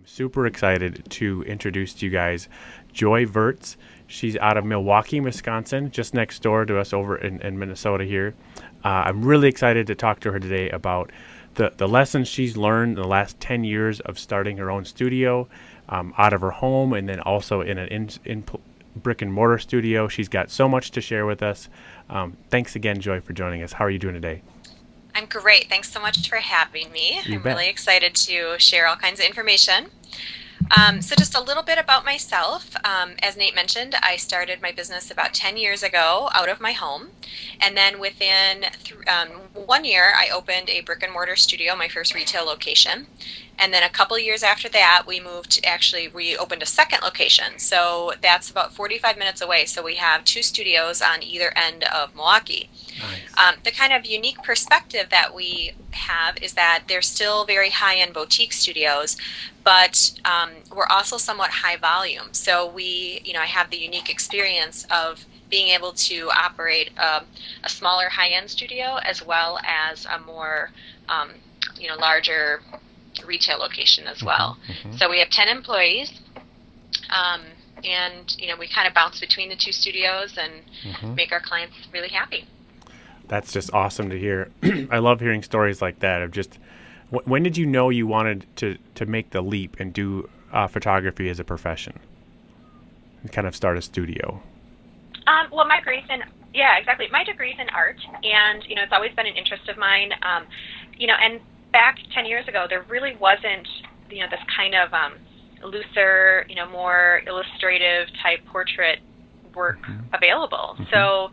I'm super excited to introduce to you guys Joy Vertz. She's out of Milwaukee, Wisconsin, just next door to us over in Minnesota here. I'm really excited to talk to her today about the lessons she's learned in the last 10 years of starting her own studio out of her home, and then also in an in brick and mortar studio. She's got so much to share with us. Thanks again, Joy, for joining us. How are you doing today? I'm great. Thanks so much for having me. You I'm bet. really excited to share all kinds of information. So just a little bit about myself. As Nate mentioned, I started my business about 10 years ago out of my home. And then within 1 year, I opened a brick and mortar studio, my first retail location. And then a couple of years after that, we opened a second location. So that's about 45 minutes away. So we have two studios on either end of Milwaukee. Nice. The kind of unique perspective that we have is that they're still very high-end boutique studios, but we're also somewhat high volume. So I have the unique experience of being able to operate a smaller high-end studio as well as a more, larger retail location as well. Mm-hmm. So we have 10 employees, and we kind of bounce between the two studios and make our clients really happy. That's just awesome to hear. I love hearing stories like that of just when did you know you wanted to make the leap and do photography as a profession and kind of start a studio? Well, my degree's in art, and it's always been an interest of mine. And back 10 years ago, there really wasn't this kind of looser, more illustrative type portrait work available. Mm-hmm. So,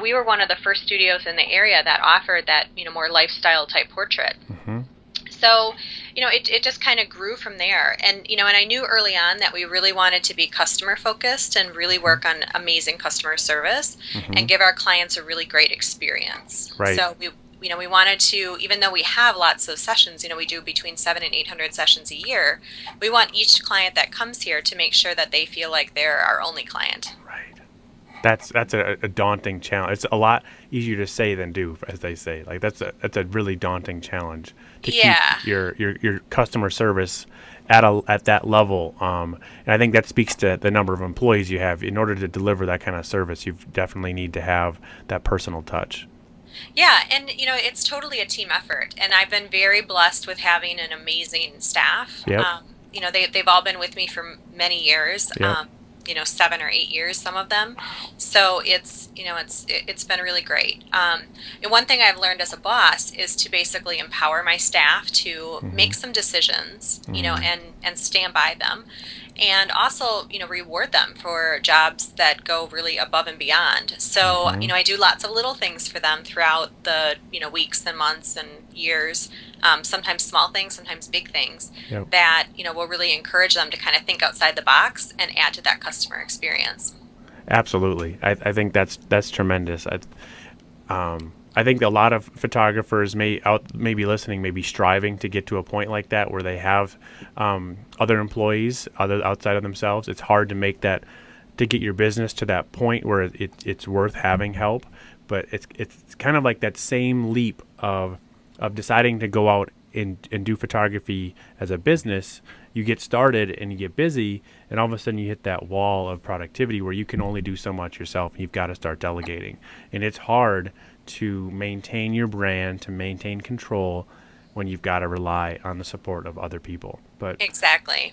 we were one of the first studios in the area that offered that, more lifestyle type portrait. Mm-hmm. So, it just kind of grew from there. And, and I knew early on that we really wanted to be customer focused and really work on amazing customer service and give our clients a really great experience. Right. So we wanted to, even though we have lots of sessions, we do between 700 and 800 sessions a year, we want each client that comes here to make sure that they feel like they're our only client. Right. That's a daunting challenge. It's a lot easier to say than do, as they say. Like that's a really daunting challenge to keep your customer service at that level. And I think that speaks to the number of employees you have. In order to deliver that kind of service, you definitely need to have that personal touch. Yeah, and it's totally a team effort, and I've been very blessed with having an amazing staff. Yep. They've all been with me for many years. Yep. 7 or 8 years, some of them. So it's been really great. And one thing I've learned as a boss is to basically empower my staff to make some decisions, and stand by them. And also, reward them for jobs that go really above and beyond. So, I do lots of little things for them throughout the, weeks and months and years. Sometimes small things, sometimes big things that, will really encourage them to kind of think outside the box and add to that customer experience. Absolutely. I think that's tremendous. I think a lot of photographers may be listening, may be striving to get to a point like that where they have other employees outside of themselves. It's hard to make that, to get your business to that point where it's worth having help. But it's kind of like that same leap of deciding to go out and do photography as a business. You get started and you get busy, and all of a sudden you hit that wall of productivity where you can only do so much yourself. You've got to start delegating. And it's hard to maintain your brand, to maintain control when you've got to rely on the support of other people. But Exactly.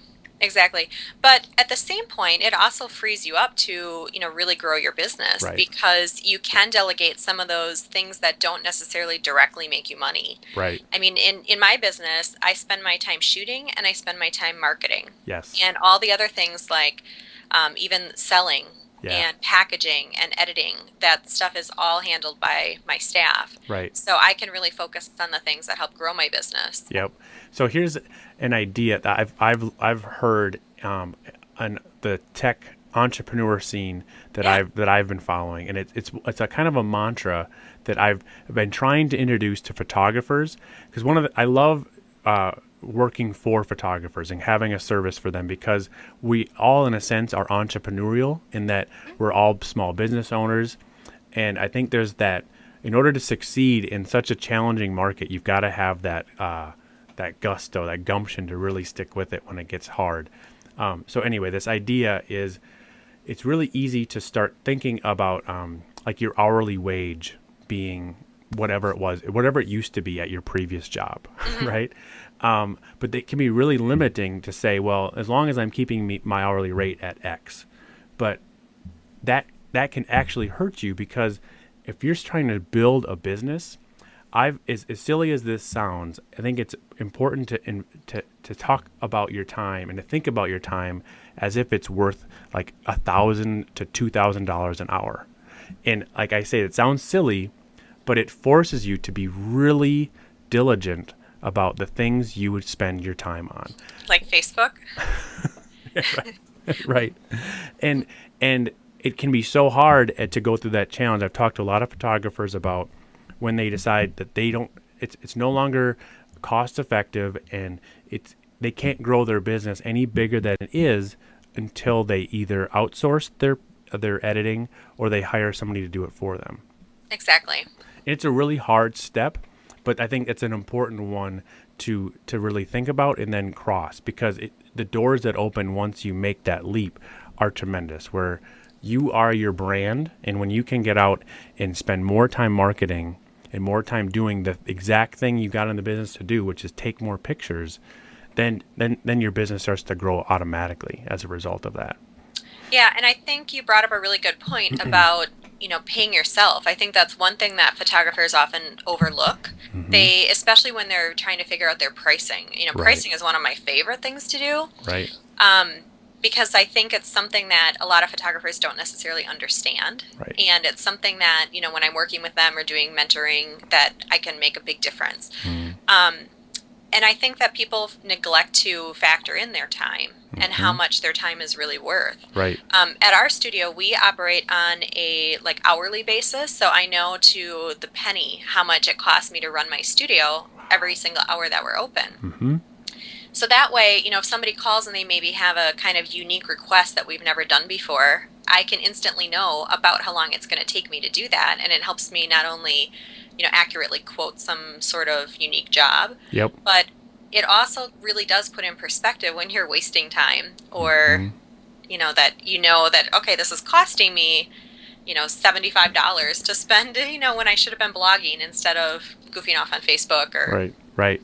But at the same point, it also frees you up to, really grow your business, Right. because you can delegate some of those things that don't necessarily directly make you money. right. I mean, in my business, I spend my time shooting and I spend my time marketing. Yes. And all the other things like even selling Yeah. and packaging and editing, that stuff is all handled by my staff. Right. So I can really focus on the things that help grow my business. Yep. So here's an idea that I've heard on the tech entrepreneur scene that I've been following, and it's a kind of a mantra that I've been trying to introduce to photographers, because I love working for photographers and having a service for them, because we all, in a sense, are entrepreneurial in that we're all small business owners. And I think there's that, in order to succeed in such a challenging market, you've got to have that that gusto, that gumption to really stick with it when it gets hard. So anyway, this idea is it's really easy to start thinking about like your hourly wage being whatever it used to be at your previous job, right? But it can be really limiting to say, well, as long as I'm keeping my hourly rate at X, but that can actually hurt you, because if you're trying to build a business, as silly as this sounds, I think it's important to talk about your time and to think about your time as if it's worth like $1,000 to $2,000 an hour. And like I say, it sounds silly, but it forces you to be really diligent about the things you would spend your time on. Like Facebook? Right. And it can be so hard to go through that challenge. I've talked to a lot of photographers about when they decide that it's no longer cost effective, and they can't grow their business any bigger than it is until they either outsource their editing or they hire somebody to do it for them. Exactly. It's a really hard step, but I think it's an important one to really think about and then cross, because the doors that open once you make that leap are tremendous, where you are your brand, and when you can get out and spend more time marketing and more time doing the exact thing you got in the business to do, which is take more pictures, then your business starts to grow automatically as a result of that. Yeah, and I think you brought up a really good point about, paying yourself. I think that's one thing that photographers often overlook. They, especially when they're trying to figure out their pricing. Right. Pricing is one of my favorite things to do. Right. Because I think it's something that a lot of photographers don't necessarily understand. Right. And it's something that, when I'm working with them or doing mentoring, that I can make a big difference. And I think that people neglect to factor in their time and how much their time is really worth. Right. At our studio, we operate on a hourly basis, so I know to the penny how much it costs me to run my studio every single hour that we're open. So that way, if somebody calls and they maybe have a kind of unique request that we've never done before, I can instantly know about how long it's going to take me to do that, and it helps me not only accurately quote some sort of unique job. Yep. But it also really does put in perspective when you're wasting time, or that okay, this is costing me $75 to spend when I should have been blogging instead of goofing off on Facebook or right.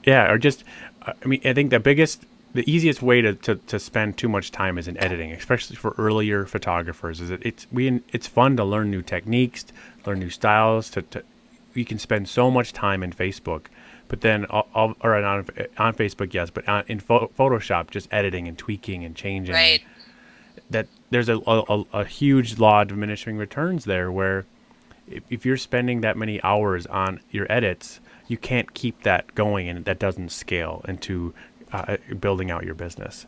Yeah, or just I think the easiest way to spend too much time is in editing, especially for earlier photographers. It's fun to learn new techniques, learn new styles. You can spend so much time in Facebook, but then on Facebook, yes, but in Photoshop, just editing and tweaking and changing. Right. That there's a huge law of diminishing returns there, where if you're spending that many hours on your edits, you can't keep that going, and that doesn't scale into building out your business.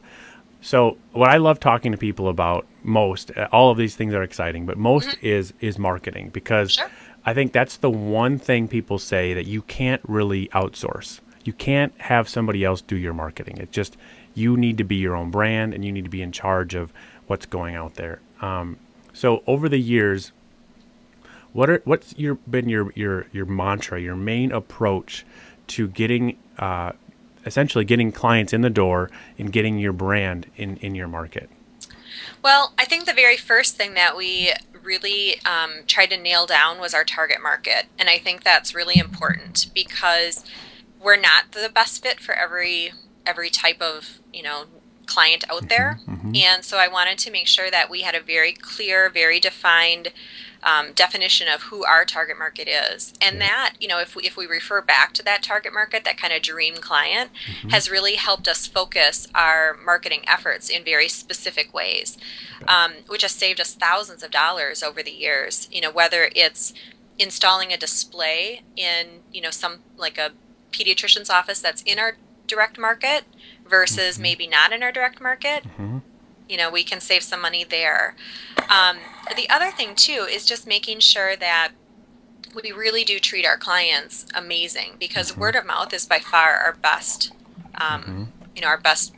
So what I love talking to people about most, all of these things are exciting, but most is marketing, because Sure. I think that's the one thing people say that you can't really outsource. You can't have somebody else do your marketing. It's just, you need to be your own brand, and you need to be in charge of what's going out there. So over the years, what's been your mantra, your main approach to getting essentially getting clients in the door and getting your brand in your market? Well, I think the very first thing that we really tried to nail down was our target market. And I think that's really important, because we're not the best fit for every type of, client out there. And so I wanted to make sure that we had a very clear, very defined definition of who our target market is. And that, if we refer back to that target market, that kind of dream client, has really helped us focus our marketing efforts in very specific ways, which has saved us thousands of dollars over the years. Whether it's installing a display in, some like a pediatrician's office that's in our direct market versus maybe not in our direct market. We can save some money there. The other thing too is just making sure that we really do treat our clients amazing, because word of mouth is by far our best, our best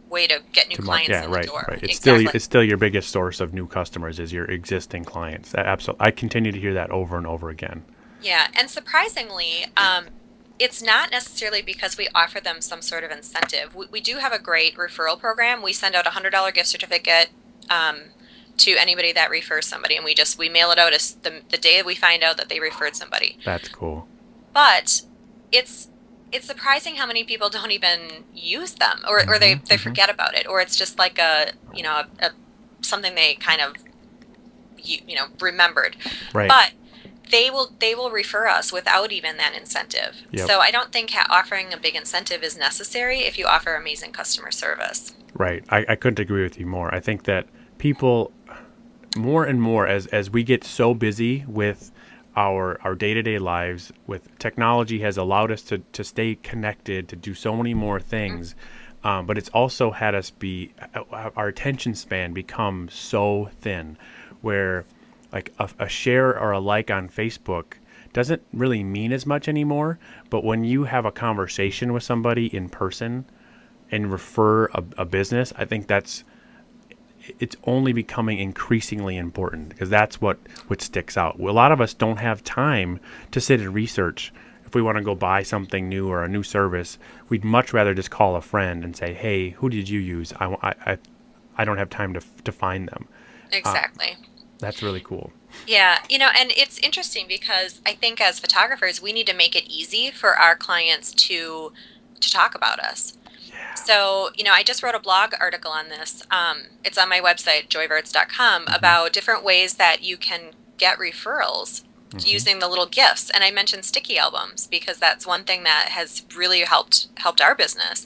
way to get new clients in the door. Right. Exactly. It's still your biggest source of new customers is your existing clients. Absolutely. I continue to hear that over and over again. Yeah, and surprisingly, It's not necessarily because we offer them some sort of incentive. We do have a great referral program. We send out a $100 gift certificate to anybody that refers somebody, and we mail it out as the day we find out that they referred somebody. That's cool. But it's surprising how many people don't even use them, or they forget about it, or it's just like a something they kind of remembered. Right. But they will refer us without even that incentive. Yep. So I don't think offering a big incentive is necessary if you offer amazing customer service. Right. I couldn't agree with you more. I think that people more and more as we get so busy with our day-to-day lives, with technology has allowed us to stay connected, to do so many more things. But it's also had us our attention span become so thin, where like a share or a like on Facebook doesn't really mean as much anymore. But when you have a conversation with somebody in person and refer a business, I think it's only becoming increasingly important, because that's what sticks out. A lot of us don't have time to sit and research. If we want to go buy something new or a new service, we'd much rather just call a friend and say, "Hey, who did you use? I don't have time to find them." Exactly. That's really cool. Yeah, and it's interesting because I think as photographers, we need to make it easy for our clients to talk about us. Yeah. So, I just wrote a blog article on this. It's on my website, joyvertz.com, about different ways that you can get referrals using the little gifts. And I mentioned sticky albums because that's one thing that has really helped our business.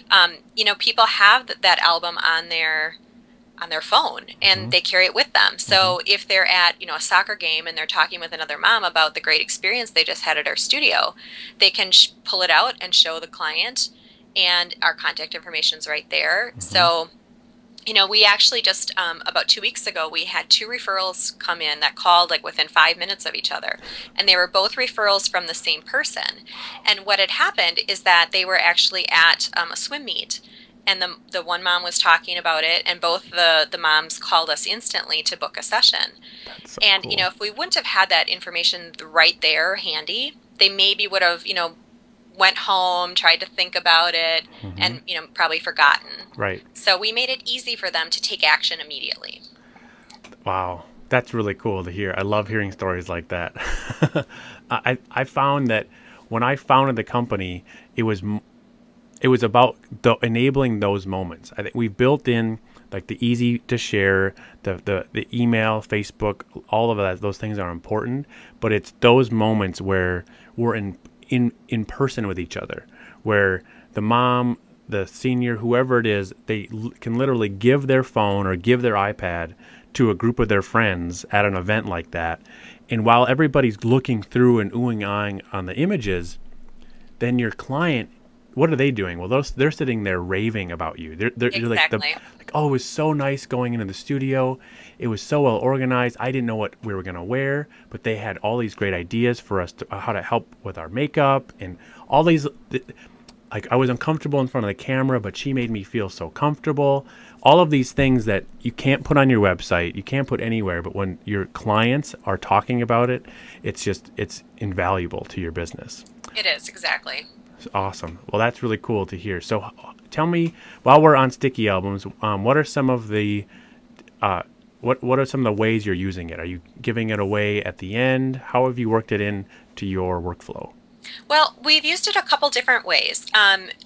Wow. People have that album on their phone, and they carry it with them. So if they're at a soccer game and they're talking with another mom about the great experience they just had at our studio, they can pull it out and show the client, and our contact information is right there. So we actually just about 2 weeks ago, we had 2 referrals come in that called like within 5 minutes of each other, and they were both referrals from the same person. And what had happened is that they were actually at a swim meet, and the one mom was talking about it, and both the moms called us instantly to book a session. That's so And cool. if we wouldn't have had that information right there handy, they maybe would have went home, tried to think about it, and probably forgotten. Right. So we made it easy for them to take action immediately. Wow. That's really cool to hear. I love hearing stories like that. I found that when I founded the company, it was about enabling those moments. I think we've built in like the easy to share, the email, Facebook, all of that. Those things are important, but it's those moments where we're in person with each other, where the mom, the senior, whoever it is, they can literally give their phone or give their iPad to a group of their friends at an event like that. And while everybody's looking through and oohing eyeing on the images, then your client, what are they doing? Well, they're sitting there raving about you. They're Exactly. like, oh, it was so nice going into the studio. It was so well organized. I didn't know what we were gonna wear, but they had all these great ideas for us how to help with our makeup and all these. Like, I was uncomfortable in front of the camera, but she made me feel so comfortable. All of these things that you can't put on your website, you can't put anywhere, but when your clients are talking about it, it's invaluable to your business. It is, exactly. Awesome. Well, that's really cool to hear. So tell me, while we're on sticky albums, what are some of the what are some of the ways you're using it? Are you giving it away at the end? How have you worked it into your workflow? Well, we've used it a couple different ways.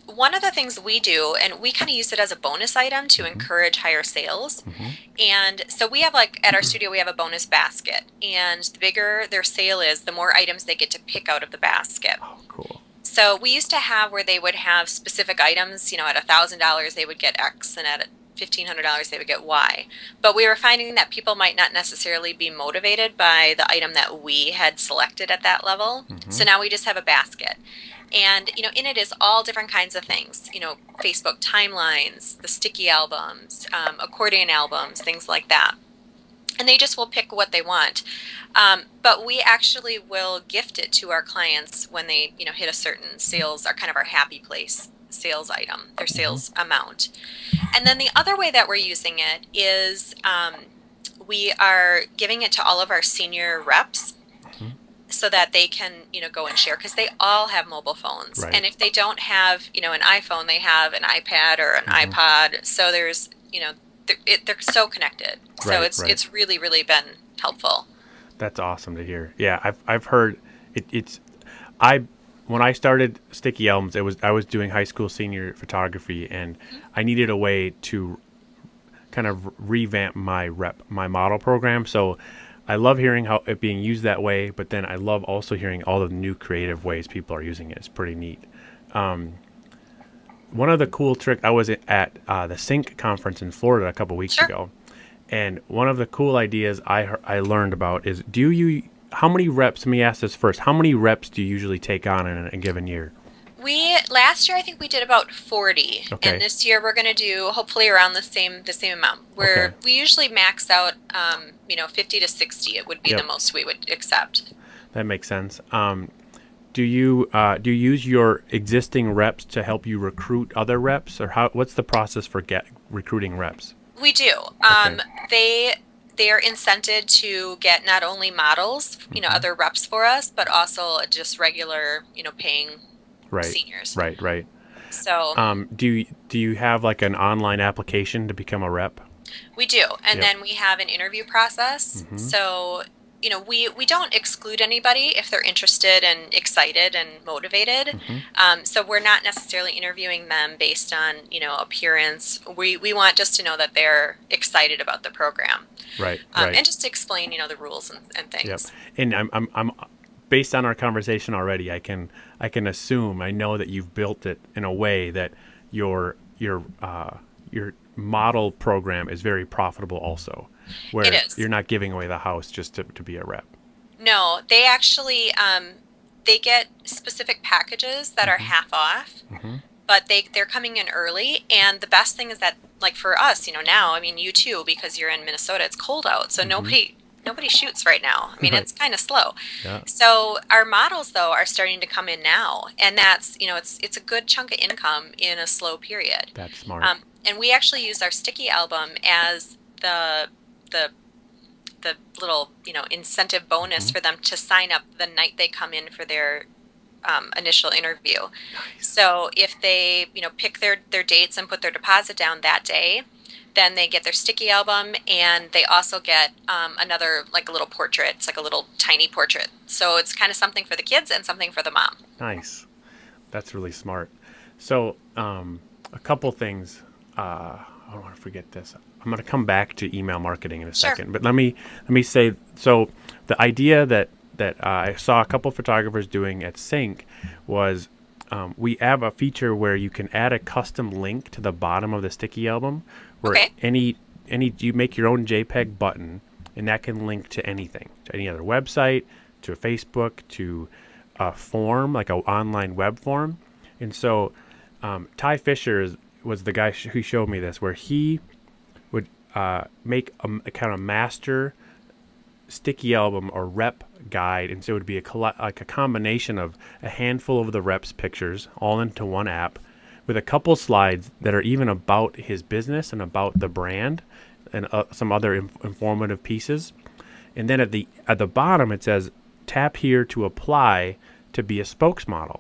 One of the things we do, and we kind of use it as a bonus item to encourage higher sales. And so we have, like, at our studio, we have a bonus basket. And the bigger their sale is, the more items they get to pick out of the basket. Oh, cool. So we used to have where they would have specific items, at $1,000 they would get X, and at $1,500 they would get Y. But we were finding that people might not necessarily be motivated by the item that we had selected at that level. So now we just have a basket. And, in it is all different kinds of things, Facebook timelines, the sticky albums, accordion albums, things like that. And they just will pick what they want. But we actually will gift it to our clients when they, hit a certain sales, our happy place sales item, their sales amount. And then the other way that we're using it is we are giving it to all of our senior reps. so that they can, go and share, because they all have mobile phones. Right. And if they don't have, an iPhone, they have an iPad or an Mm-hmm. iPod. So there's, they're so connected. So Right. Right. it's really, really been helpful. That's awesome to hear. Yeah, I've heard it's I when I started Sticky Elms, I was doing high school senior photography, and I needed a way to kind of revamp my model program. So I love hearing how it being used that way, but then I love also hearing all the new creative ways people are using it. It's pretty neat. One of the cool tricks, I was at the Sync conference in Florida a couple weeks Sure. ago, and one of the cool ideas I learned about is how many reps? Let me ask this first. How many reps do you usually take on in a given year? Last year I think we did about 40, and Okay. this year we're going to do hopefully around the same amount. Okay. We usually max out 50 to 60. It would be the Yep. most we would accept. That makes sense. Do you use your existing reps to help you recruit other reps, or what's the process for recruiting reps? We do. Okay. They are incented to get not only models, Hmm. other reps for us, but also just regular, paying Right. seniors. Right. Right. So Do you have like an online application to become a rep? we do. And Yep. then we have an interview process. Hmm. So, we don't exclude anybody if they're interested and excited and motivated. Hmm. So we're not necessarily interviewing them based on, appearance. We want just to know that they're excited about the program. Right. Right. And just to explain, the rules and Yep. things. And I'm based on our conversation already. I can assume I know that you've built it in a way that your model program is very profitable also, It where is. you're not giving away the house just to be a rep. No, they actually they get specific packages that are Hmm. half off, Hmm. but they're coming in early. And the best thing is that, like for us, now, I mean, you too, because you're in Minnesota, it's cold out, so Hmm. nobody shoots right now. I mean, Right. it's kind of slow. Yeah. So our models though are starting to come in now, and that's, it's a good chunk of income in a slow period. That's smart. And we actually use our sticky album as the the little, incentive bonus Hmm. for them to sign up the night they come in for their initial interview. Nice. So if they, pick their dates and put their deposit down that day, then they get their sticky album, and they also get another, like a little portrait. It's like a little tiny portrait. So it's kind of something for the kids and something for the mom. Nice. That's really smart. So, a couple things. I don't want to forget this. I'm going to come back to email marketing in a Sure. second, but let me say, so the idea that I saw a couple photographers doing at Sync was, we have a feature where you can add a custom link to the bottom of the sticky album, where Okay. any you make your own JPEG button, and that can link to anything, to any other website, to a Facebook, to a form, like an online web form. And so Ty Fisher was the guy who showed me this, where he would make a kind of master sticky album or rep guide, and so it would be like a combination of a handful of the reps pictures all into one app, with a couple slides that are even about his business and about the brand, and some other informative pieces. And then at the bottom it says, tap here to apply to be a spokesmodel.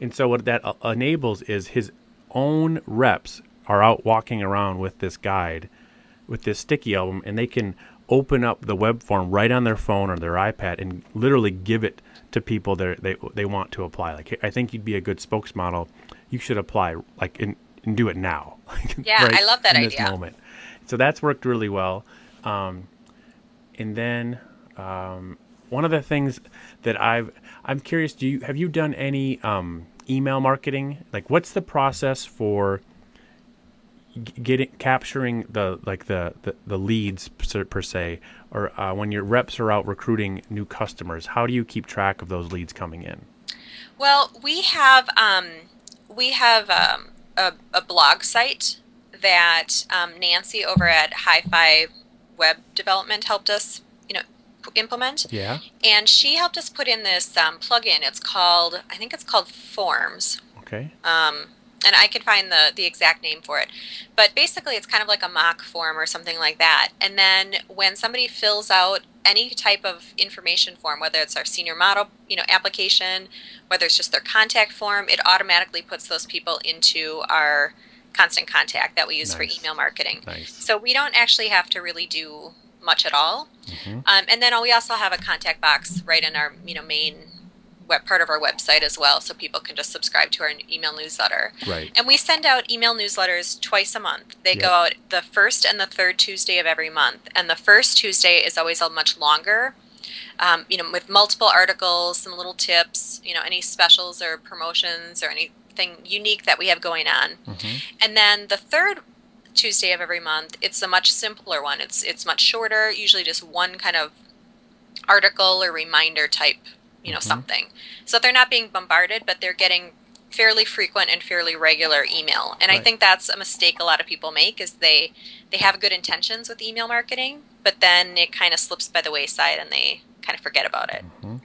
And so what that enables is his own reps are out walking around with this guide, with this sticky album, and they can open up the web form right on their phone or their iPad and literally give it to people that they want to apply. Like, "Hey, I think you'd be a good spokesmodel. You should apply, like, and do it now." Yeah, right I love that in this idea. moment. So that's worked really well. And then one of the things that I'm curious, have you done any email marketing? Like, what's the process for capturing the leads per se, or when your reps are out recruiting new customers? How do you keep track of those leads coming in? Well, we have a blog site that Nancy over at Hi-Fi Web Development helped us, implement, Yeah. and she helped us put in this plugin. I think it's called Forms. Okay. And I can find the exact name for it. But basically, it's kind of like a mock form or something like that. And then when somebody fills out any type of information form, whether it's our senior model, application, whether it's just their contact form, it automatically puts those people into our constant contact that we use for Nice. email marketing. Nice. So we don't actually have to really do much at all. Mm-hmm. And then we also have a contact box right in our main web part of our website as well, so people can just subscribe to our email newsletter. Right. And we send out email newsletters twice a month. They Yep. go out the first and the third Tuesday of every month, and the first Tuesday is always a much longer, with multiple articles, some little tips, any specials or promotions or anything unique that we have going on. Mm-hmm. And then the third Tuesday of every month, it's a much simpler one. It's much shorter, usually just one kind of article or reminder type, Mm-hmm. something. So they're not being bombarded, but they're getting fairly frequent and fairly regular email. And I Right. think that's a mistake a lot of people make, is they have good intentions with email marketing, but then it kind of slips by the wayside and they kind of forget about it. Mm-hmm.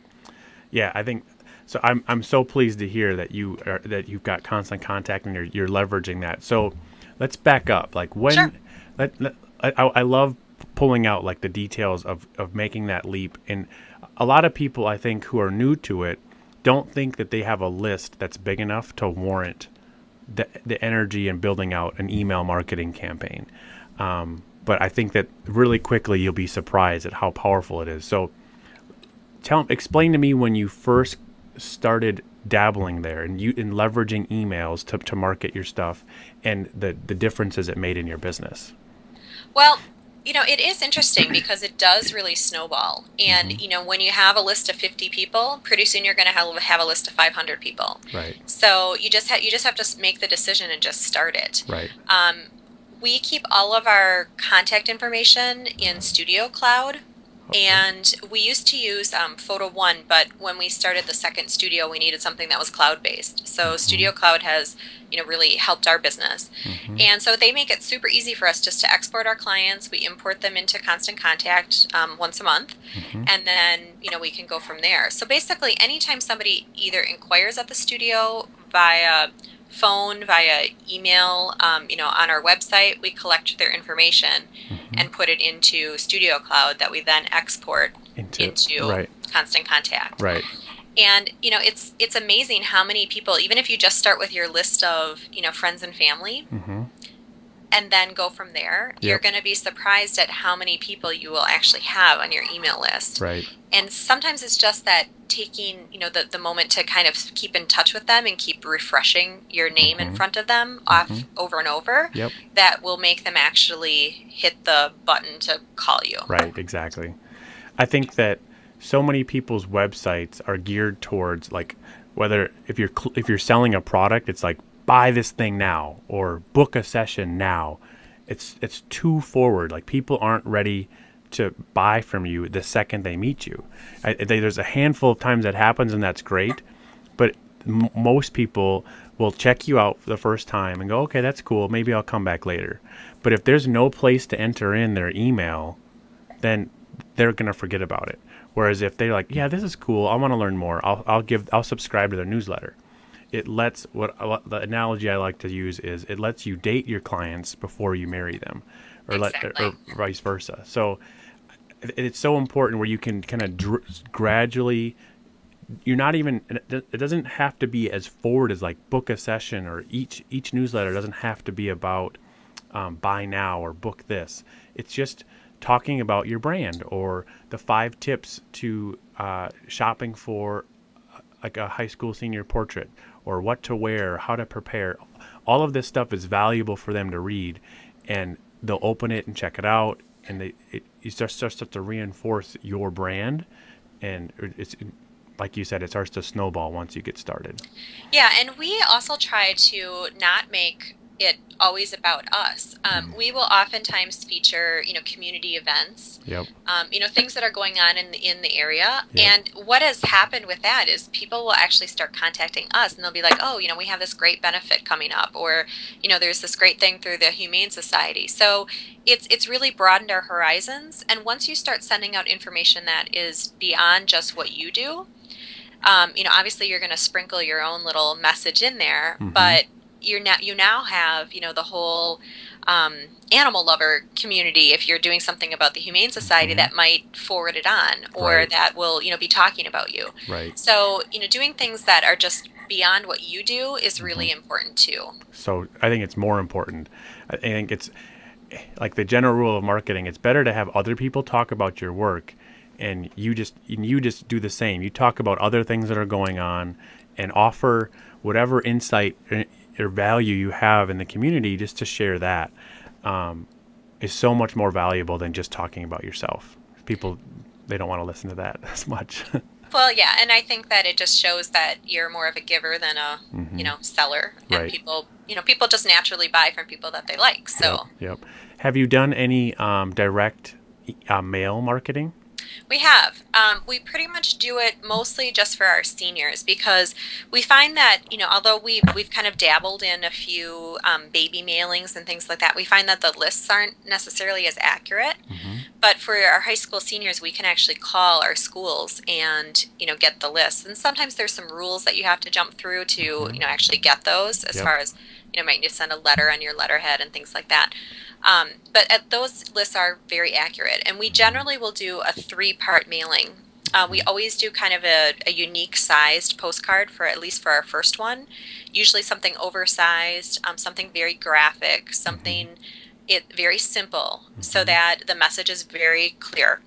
Yeah, I think so. I'm so pleased to hear that you've got constant contact and you're leveraging that. So let's back up. Like when Sure. I love pulling out like the details of making that leap. And a lot of people, I think, who are new to it don't think that they have a list that's big enough to warrant the energy in building out an email marketing campaign. But I think that really quickly you'll be surprised at how powerful it is. So explain to me when you first started dabbling there and in leveraging emails to market your stuff and the differences it made in your business. Well, it is interesting because it does really snowball. And, Mm-hmm. when you have a list of 50 people, pretty soon you're going to have a list of 500 people. Right. So you just have to make the decision and just start it. Right. We keep all of our contact information in Studio Cloud. Okay. And we used to use Photo One, but when we started the second studio, we needed something that was cloud-based. So Studio Cloud has, really helped our business. Mm-hmm. And so they make it super easy for us just to export our clients. We import them into Constant Contact once a month, Mm-hmm. and then, we can go from there. So basically, anytime somebody either inquires at the studio via phone, via email, on our website, we collect their information and put it into Studio Cloud that we then export into Right. Constant Contact. Right. And it's amazing how many people, even if you just start with your list of friends and family, Mm-hmm. and then go from there, you're Yep. going to be surprised at how many people you will actually have on your email list. Right. And sometimes it's just that taking, the moment to kind of keep in touch with them and keep refreshing your name in front of them over and over, Yep. that will make them actually hit the button to call you. Right. Exactly. I think that so many people's websites are geared towards like whether if you're selling a product, it's like buy this thing now or book a session now. It's too forward. Like people aren't ready to buy from you the second they meet you. There's a handful of times that happens and that's great, but most people will check you out for the first time and go, okay, that's cool. Maybe I'll come back later. But if there's no place to enter in their email, then they're going to forget about it. Whereas if they're like, yeah, this is cool, I want to learn more, I'll subscribe to their newsletter. It lets the analogy I like to use is it lets you date your clients before you marry them, or Exactly. or vice versa. So it's so important where you can kind of gradually. You're not even. It doesn't have to be as forward as like book a session, or each newsletter doesn't have to be about buy now or book this. It's just talking about your brand or the 5 tips to shopping for like a high school senior portrait, or what to wear, how to prepare. All of this stuff is valuable for them to read, and they'll open it and check it out, and you start to reinforce your brand, and it's like you said, it starts to snowball once you get started. Yeah, and we also try to not make it always about us. We will oftentimes feature, community events, Yep. Things that are going on in the area. Yep. And what has happened with that is people will actually start contacting us, and they'll be like, oh, we have this great benefit coming up, or, there's this great thing through the Humane Society. So it's really broadened our horizons. And once you start sending out information that is beyond just what you do, obviously you're going to sprinkle your own little message in there, Mm-hmm. but you now have, the whole animal lover community. If you're doing something about the Humane Society, that might forward it on, or Right. that will, be talking about you. Right. So, doing things that are just beyond what you do is really important too. So I think it's more important. I think it's like the general rule of marketing. It's better to have other people talk about your work, and you just do the same. You talk about other things that are going on, and offer whatever insight or value you have in the community. Just to share that is so much more valuable than just talking about yourself. People, they don't want to listen to that as much. Well, yeah, and I think that it just shows that you're more of a giver than a, seller. And Right. people just naturally buy from people that they like. So Yep. Have you done any direct mail marketing? we have. We pretty much do it mostly just for our seniors, because we find that, although we've kind of dabbled in a few baby mailings and things like that, we find that the lists aren't necessarily as accurate. But for our high school seniors, we can actually call our schools and, get the lists. And sometimes there's some rules that you have to jump through to, actually get those, as Yep. far as, might need to send a letter on your letterhead and things like that. But those lists are very accurate. And we generally will do a 3-part mailing. We always do kind of a unique sized postcard, for at least for our first one. Usually something oversized, something very graphic, something very simple, so that the message is very clear.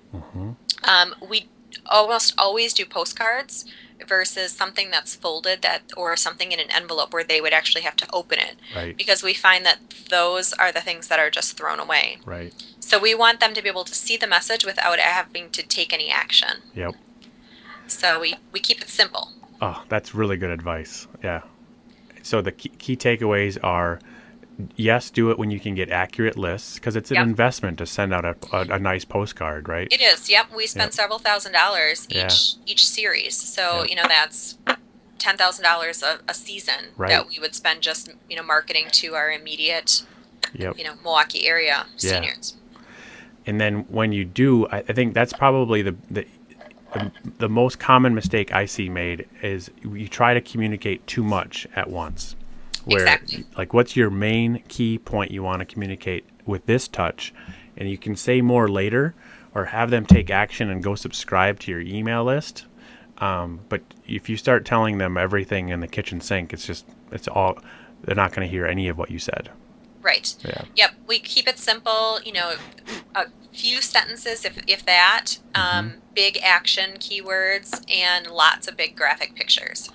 We almost always do postcards versus something that's folded, or something in an envelope where they would actually have to open it. Right. Because we find that those are the things that are just thrown away. Right. So we want them to be able to see the message without having to take any action. Yep. So we keep it simple. Oh, that's really good advice. Yeah. So the key takeaways are, yes, do it when you can get accurate lists, because it's an Yep. investment to send out a nice postcard, right? It is. Yep. We spend Yep. several $1,000s Yeah. each series. So, Yep. That's $10,000 a season Right. that we would spend just, marketing to our immediate, Yep. Milwaukee area Yeah. seniors. And then when you do, I think that's probably the most common mistake I see made is you try to communicate too much at once. Where, Exactly. like, what's your main key point you want to communicate with this touch? And you can say more later, or have them take action and go subscribe to your email list. But if you start telling them everything in the kitchen sink, it's all, they're not going to hear any of what you said. Right. Yeah. Yep. We keep it simple, a few sentences, if that, big action keywords, and lots of big graphic pictures.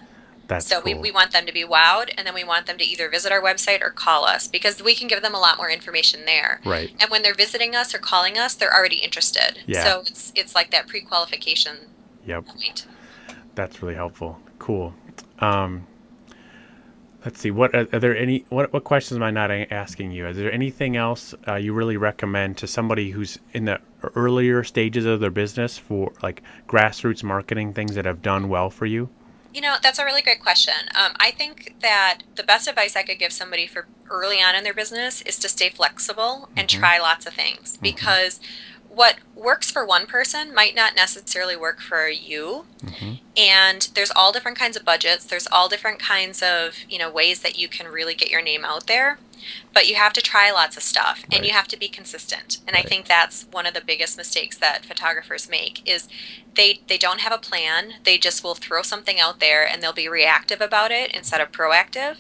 That's So cool. we want them to be wowed, and then we want them to either visit our website or call us, because we can give them a lot more information there. Right. And when they're visiting us or calling us, they're already interested. Yeah. So it's like that pre-qualification Yep. point. That's really helpful. Cool. Let's see. What are there any? What questions am I not asking you? Is there anything else you really recommend to somebody who's in the earlier stages of their business, for like grassroots marketing, things that have done well for you? That's a really great question. I think that the best advice I could give somebody for early on in their business is to stay flexible and try lots of things, because what works for one person might not necessarily work for you. And there's all different kinds of budgets. There's all different kinds of, ways that you can really get your name out there. But you have to try lots of stuff, and Right. you have to be consistent. And I Right. think that's one of the biggest mistakes that photographers make is they don't have a plan. They just will throw something out there, and they'll be reactive about it instead of proactive.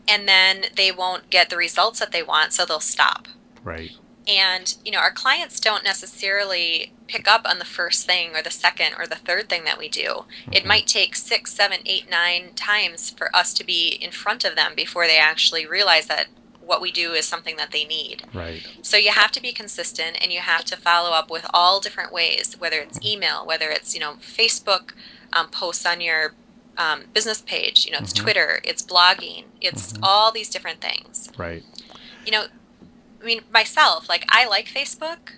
And then they won't get the results that they want, so they'll stop. Right. And, our clients don't necessarily pick up on the first thing or the second or the third thing that we do. It might take 6, 7, 8, 9 times for us to be in front of them before they actually realize that what we do is something that they need. Right. So you have to be consistent, and you have to follow up with all different ways, whether it's email, whether it's, Facebook posts on your business page, it's Twitter, it's blogging, it's all these different things. Right. Myself, like, I like Facebook.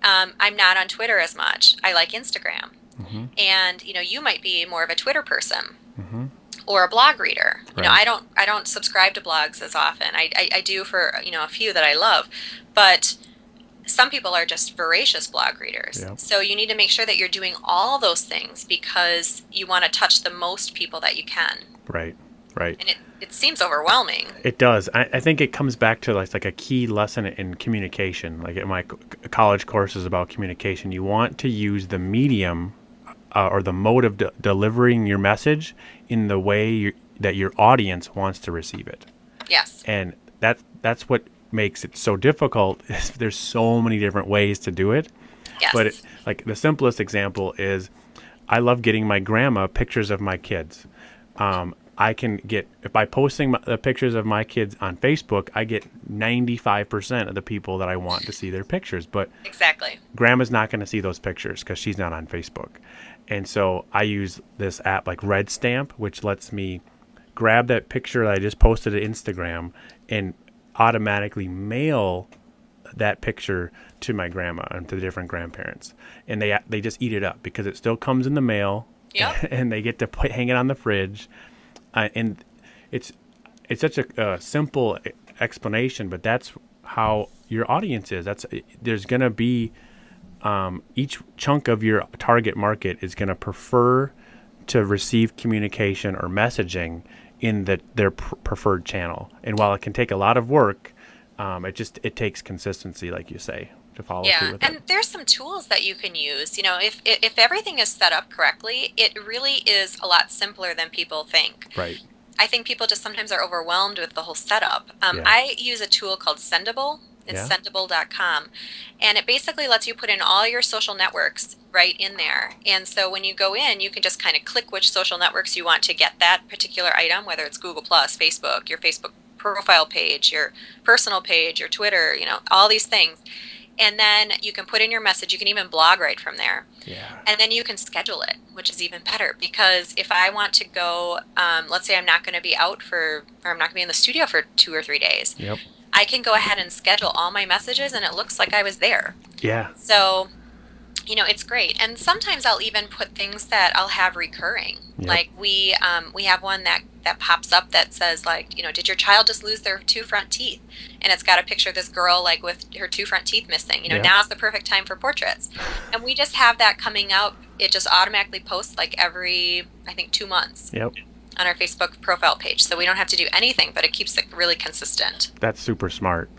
I'm not on Twitter as much. I like Instagram. And, you might be more of a Twitter person or a blog reader. Right. I don't subscribe to blogs as often. I do for, a few that I love. But some people are just voracious blog readers. Yep. So you need to make sure that you're doing all those things, because you want to touch the most people that you can. Right. Right. And it seems overwhelming. It does. I think it comes back to like a key lesson in communication. Like in my college courses about communication, you want to use the medium or the mode of delivering your message in the way that your audience wants to receive it. Yes. And that's what makes it so difficult. Is there's so many different ways to do it. Yes. But like the simplest example is, I love getting my grandma pictures of my kids. I can get, by posting the pictures of my kids on Facebook, I get 95% of the people that I want to see their pictures. But exactly. Grandma's not going to see those pictures because she's not on Facebook. And so I use this app like Red Stamp, which lets me grab that picture that I just posted to Instagram and automatically mail that picture to my grandma and to the different grandparents. And they just eat it up because it still comes in the mail. Yep. And they get to hang it on the fridge. And it's such a simple explanation, but that's how your audience is. There's going to be each chunk of your target market is going to prefer to receive communication or messaging in their preferred channel. And while it can take a lot of work, it takes consistency, like you say, to follow through with it. And there's some tools that you can use. You know, if everything is set up correctly, it really is a lot simpler than people think. Right. I think people just sometimes are overwhelmed with the whole setup. Yeah. I use a tool called Sendable. It's sendable.com. And it basically lets you put in all your social networks right in there. And so when you go in, you can just kind of click which social networks you want to get that particular item, whether it's Google+, Facebook, your Facebook profile page, your personal page, your Twitter, you know, all these things. And then you can put in your message. You can even blog right from there. Yeah. And then you can schedule it, which is even better. Because if I want to go, let's say I'm not going to be out or I'm not going to be in the studio for 2 or 3 days. Yep. I can go ahead and schedule all my messages and it looks like I was there. Yeah. So, you know, it's great. And sometimes I'll even put things that I'll have recurring. Yep. Like we have one that pops up that says, like, you know, did your child just lose their 2 front teeth? And it's got a picture of this girl like with her 2 front teeth missing. You know, now's the perfect time for portraits. And we just have that coming out. It just automatically posts like every, I think, 2 months. Yep. On our Facebook profile page. So we don't have to do anything, but it keeps it really consistent. That's super smart.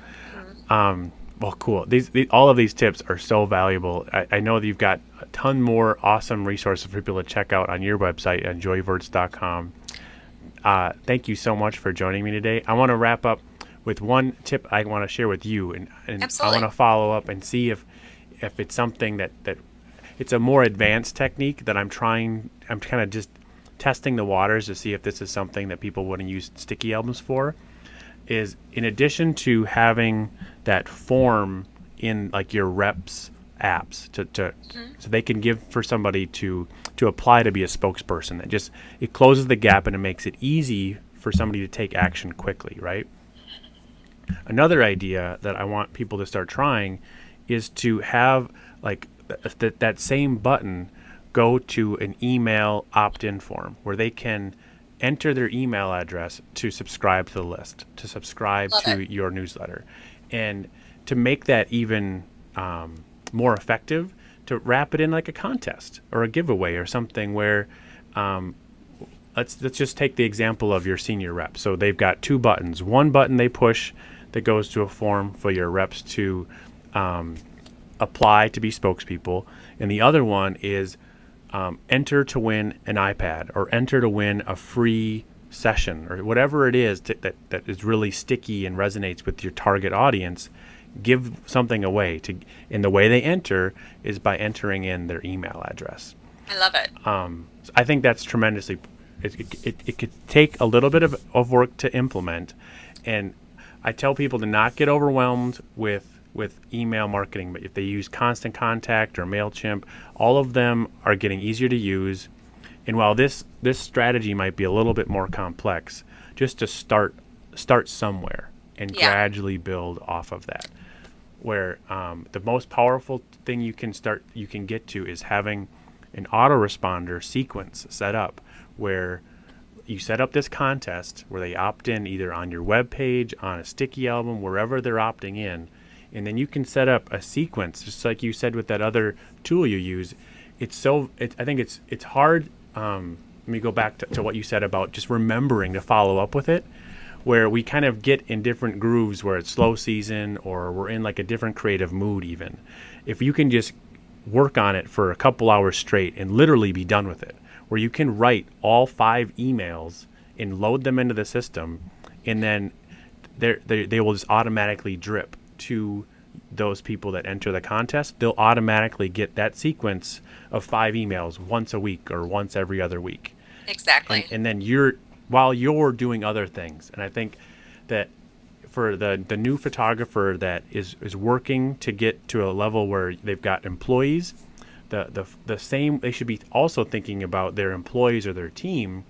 Mm-hmm. Well, cool. These all of these tips are so valuable. I know that you've got a ton more awesome resources for people to check out on your website at joyvertz.com. Thank you so much for joining me today. I want to wrap up with one tip I want to share with you, and I want to follow up and see if it's something that it's a more advanced technique that I'm kind of just testing the waters to see if this is something that people want to use sticky albums for. Is in addition to having that form in like your reps apps so they can give for somebody to apply to be a spokesperson, it closes the gap and it makes it easy for somebody to take action quickly, right? Another idea that I want people to start trying is to have like that same button go to an email opt-in form where they can enter their email address to subscribe to the list, to subscribe your newsletter. And to make that even more effective, to wrap it in like a contest or a giveaway or something where let's just take the example of your senior rep. So they've got 2 buttons. One button they push that goes to a form for your reps to apply to be spokespeople. And the other one is enter to win an iPad or enter to win a free session or whatever it is that is really sticky and resonates with your target audience. Give something away and the way they enter is by entering in their email address. I love it. I think that's tremendously. It could take a little bit of work to implement, and I tell people to not get overwhelmed with email marketing. But if they use Constant Contact or MailChimp, all of them are getting easier to use. And while this strategy might be a little bit more complex, just to start somewhere and gradually build off of that. Where the most powerful thing you can get to is having an autoresponder sequence set up where you set up this contest where they opt in either on your web page, on a sticky album, wherever they're opting in. And then you can set up a sequence, just like you said with that other tool you use. I think it's hard let me go back to what you said about just remembering to follow up with it, where we kind of get in different grooves where it's slow season or we're in like a different creative mood even. If you can just work on it for a couple hours straight and literally be done with it, where you can write all 5 emails and load them into the system, and then they will just automatically drip to those people that enter the contest. They'll automatically get that sequence of 5 emails once a week or once every other week. Exactly. And then while you're doing other things. And I think that for the new photographer that is working to get to a level where they've got employees, the same, they should be also thinking about their employees or their team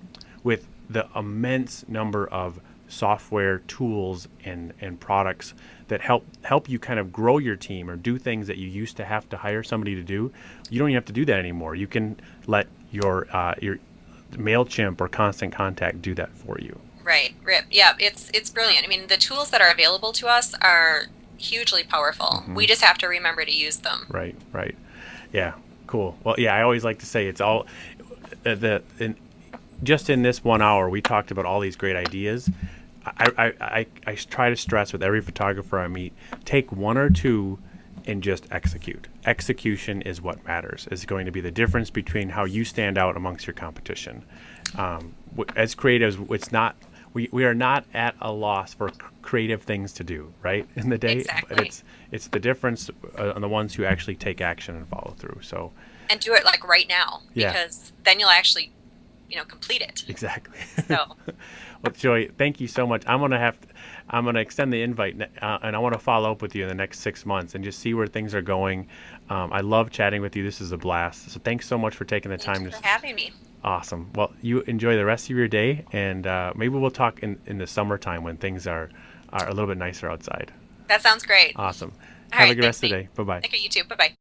with the immense number of software tools and products that help you kind of grow your team or do things that you used to have to hire somebody to do. You don't even have to do that anymore. You can let your MailChimp or Constant Contact do that for you. Right. Rip. Yeah, it's brilliant. I mean, the tools that are available to us are hugely powerful. We just have to remember to use them. Right. Yeah, cool. Well, yeah, I always like to say it's all just in this 1 hour, we talked about all these great ideas. I try to stress with every photographer I meet, take 1 or 2 and just execute. Execution is what matters. It's going to be the difference between how you stand out amongst your competition. As creatives, it's not. We are not at a loss for creative things to do, right, in the day. Exactly. But it's the difference on the ones who actually take action and follow through. So. And do it like right now, because then you'll actually, complete it. Exactly. So. Well, Joy, thank you so much. I'm gonna extend the invite, and I want to follow up with you in the next 6 months and just see where things are going. I love chatting with you. This is a blast. So thanks so much for taking the time. Thanks for having me. Awesome. Well, you enjoy the rest of your day, and maybe we'll talk in the summertime when things are a little bit nicer outside. That sounds great. Awesome. All Have right, a good rest of the thanks, day. Bye-bye. Okay, you too. Bye-bye.